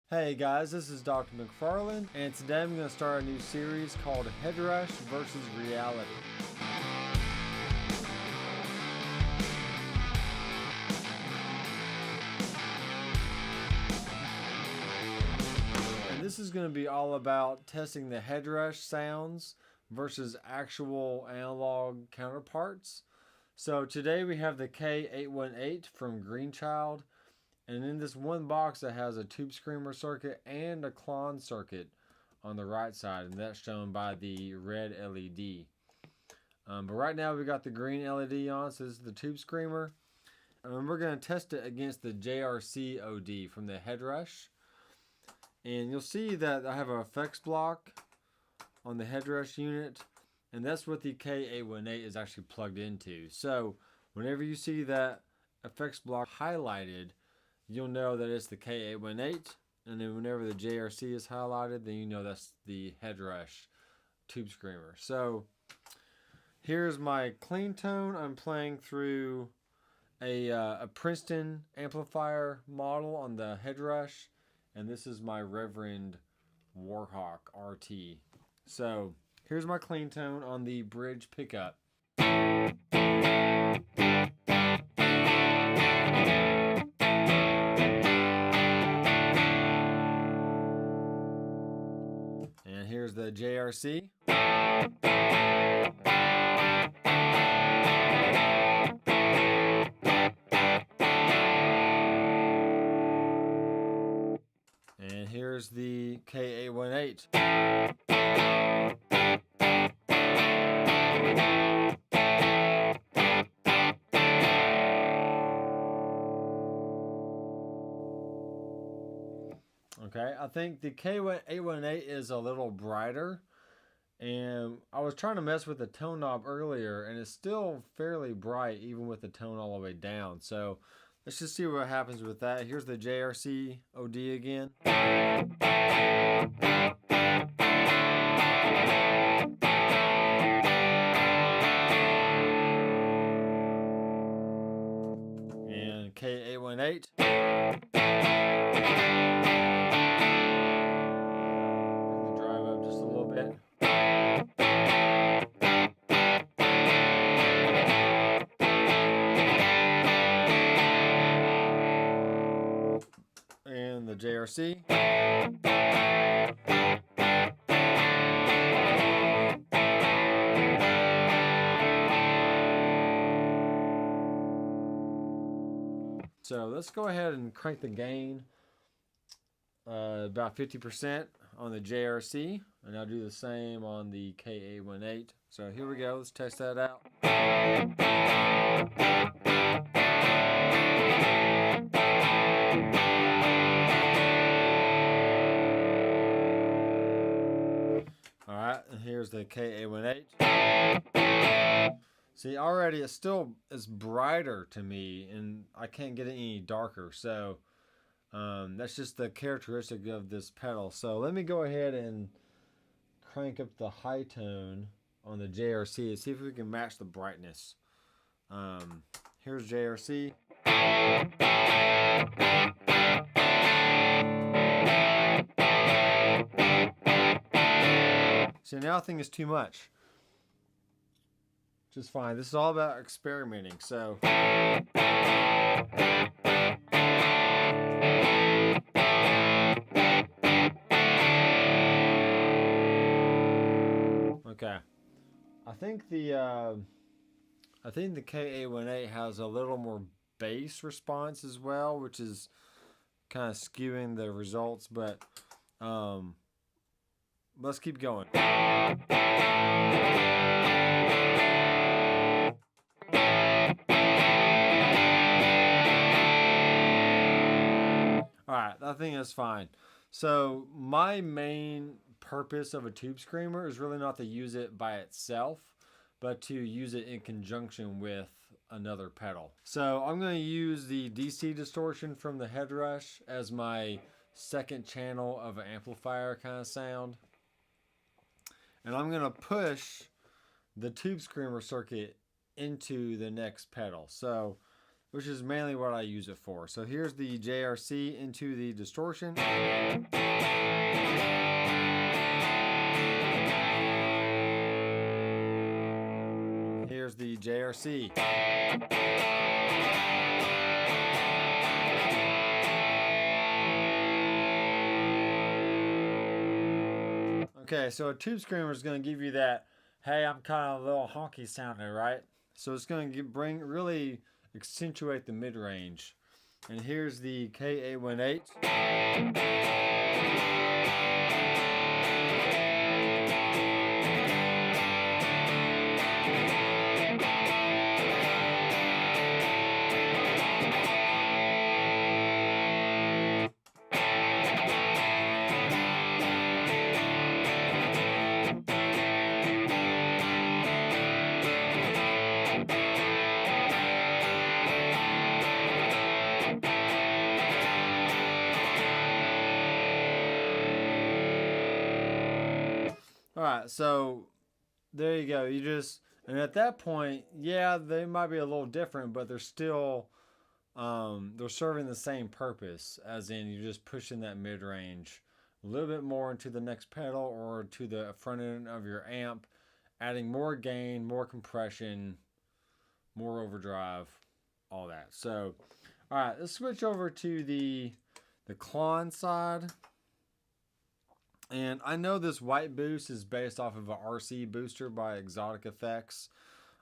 Hey guys, this is Dr. McFarland, and today I'm going to start a new series called Headrush versus Reality. And this is going to be all about testing the Headrush sounds versus actual analog counterparts. So today we have the K818 from Greenchild. And in this one box, it has a tube screamer circuit and a Klon circuit on the right side, and that's shown by the red LED. But right now, we got the green LED on, so this is the tube screamer. And we're going to test it against the JRC OD from the Headrush. And you'll see that I have an effects block on the Headrush unit, and that's what the K818 is actually plugged into. So whenever you see that effects block highlighted, you'll know that it's the K818, and then whenever the JRC is highlighted, then you know that's the Headrush tube screamer. So here's my clean tone. I'm playing through a Princeton amplifier model on the Headrush, and this is my Reverend Warhawk RT. So here's my clean tone on the bridge pickup. And here's the JRC. And here's the K818. Okay, I think the K818 is a little brighter, and I was trying to mess with the tone knob earlier, and it's still fairly bright even with the tone all the way down. So let's just see what happens with that. Here's the JRC OD again. And K818. And the JRC. So let's go ahead and crank the gain about 50% on the JRC, and I'll do the same on the K818. So here we go, let's test that out. Alright, and here's the K818. See, already it still is brighter to me, and I can't get it any darker. So that's just the characteristic of this pedal. So let me go ahead and crank up the high tone on the JRC and see if we can match the brightness. Here's JRC. So now I think it's too much. Just fine. This is all about experimenting. So okay. I think the K818 has a little more bass response as well, which is kind of skewing the results, but let's keep going. Alright, I think that's fine. So my main purpose of a tube screamer is really not to use it by itself, but to use it in conjunction with another pedal. So I'm going to use the DC distortion from the Headrush as my second channel of an amplifier kind of sound. And I'm going to push the tube screamer circuit into the next pedal. So which is mainly what I use it for. So here's the JRC into the distortion. Here's the JRC. Okay, so a tube screamer is going to give you that, hey, I'm kind of a little honky sounding, right? So it's going to really accentuate the mid-range. And here's the K818. All right, so there you go. And at that point, yeah, they might be a little different, but they're still, they're serving the same purpose, as in you're just pushing that mid range a little bit more into the next pedal or to the front end of your amp, adding more gain, more compression, more overdrive, all that. So, all right, let's switch over to the Klon side. And I know this white boost is based off of a RC booster by Exotic Effects.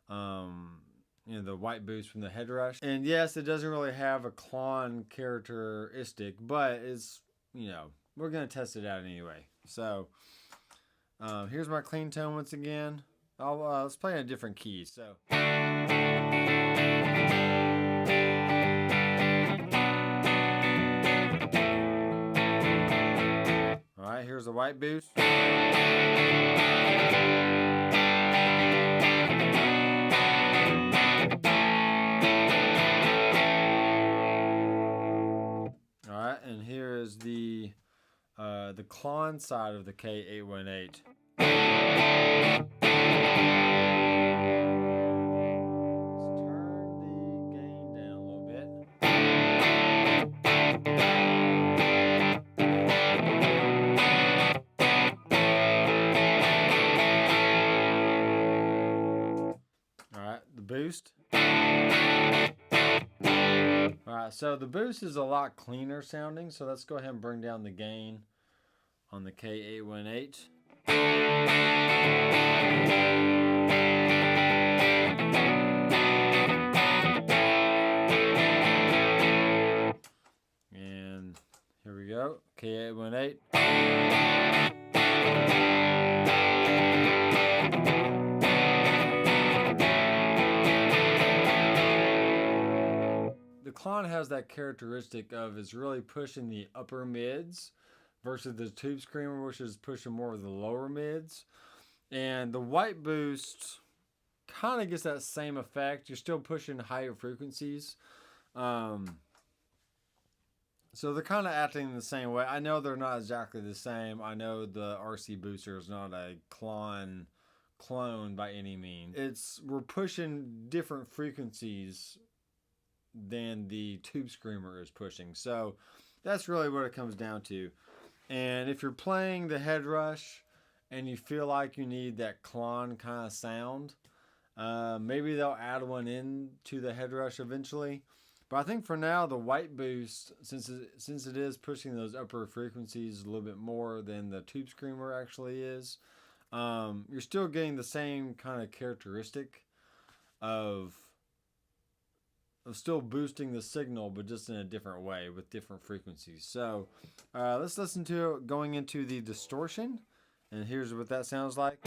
The white boost from the Headrush. And yes, it doesn't really have a Klon characteristic, but it's, we're going to test it out anyway. So, here's my clean tone once again. Let's play in a different key. So. Alright, here's the white boost. Alright, and here is the Klon side of the K818. Boost. Alright, so the boost is a lot cleaner sounding, so let's go ahead and bring down the gain on the K818. And here we go, K818. Klon has that characteristic of is really pushing the upper mids versus the tube screamer, which is pushing more of the lower mids. And the white boost kind of gets that same effect. You're still pushing higher frequencies. So they're kind of acting the same way. I know they're not exactly the same. I know the RC booster is not a clone by any means. We're pushing different frequencies than the tube screamer is pushing. So that's really what it comes down to. And if you're playing the Headrush and you feel like you need that Klon kind of sound, maybe they'll add one in to the Headrush eventually. But I think for now, the white boost, since it is pushing those upper frequencies a little bit more than the tube screamer actually is, you're still getting the same kind of characteristic of still boosting the signal, but just in a different way with different frequencies. So let's listen to it going into the distortion, and here's what that sounds like.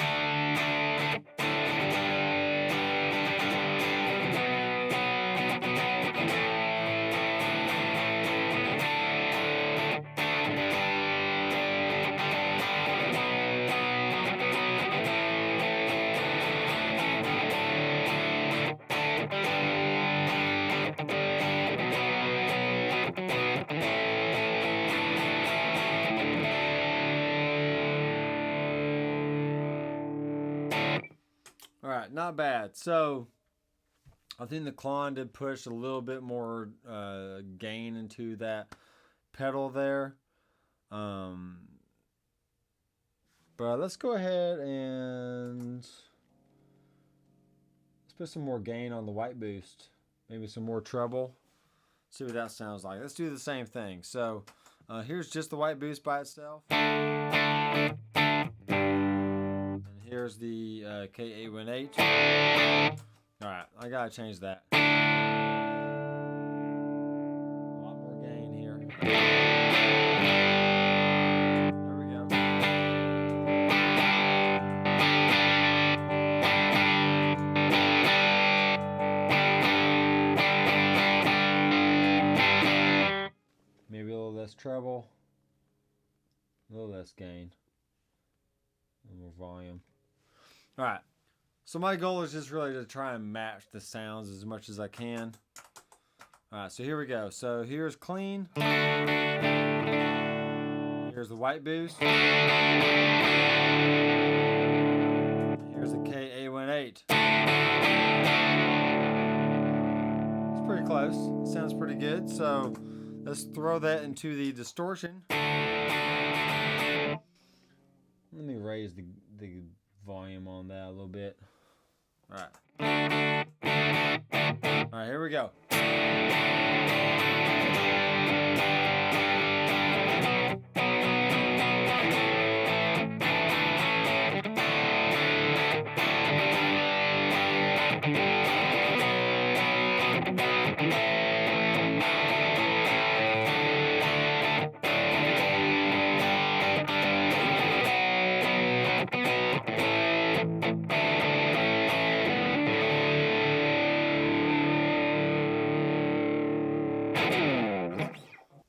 All right, not bad. So I think the Klon did push a little bit more gain into that pedal there. But let's go ahead and let's put some more gain on the white boost. Maybe some more treble. See what that sounds like. Let's do the same thing. So here's just the white boost by itself. And here's the K818. Alright, I gotta change that. A lot more gain here. There we go. Maybe a little less treble, a little less gain, a little more volume. All right, so my goal is just really to try and match the sounds as much as I can. All right, so here we go. So here's clean. Here's the white boost. Here's the K818. It's pretty close. It sounds pretty good. So let's throw that into the distortion. Let me raise the volume on that a little bit. All right. All right, here we go.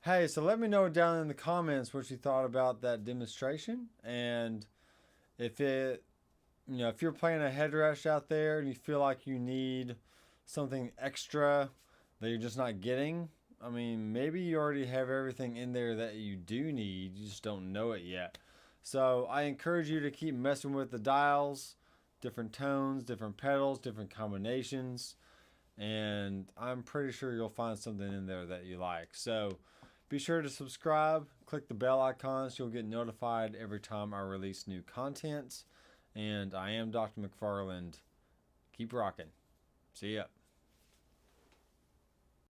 Hey, so let me know down in the comments what you thought about that demonstration, and if it, if you're playing a Headrush out there and you feel like you need something extra that you're just not getting. I mean, maybe you already have everything in there that you do need, you just don't know it yet. So I encourage you to keep messing with the dials, different tones, different pedals, different combinations, and I'm pretty sure you'll find something in there that you like. So be sure to subscribe, click the bell icon so you'll get notified every time I release new content. And I am Dr. McFarland. Keep rocking. See ya.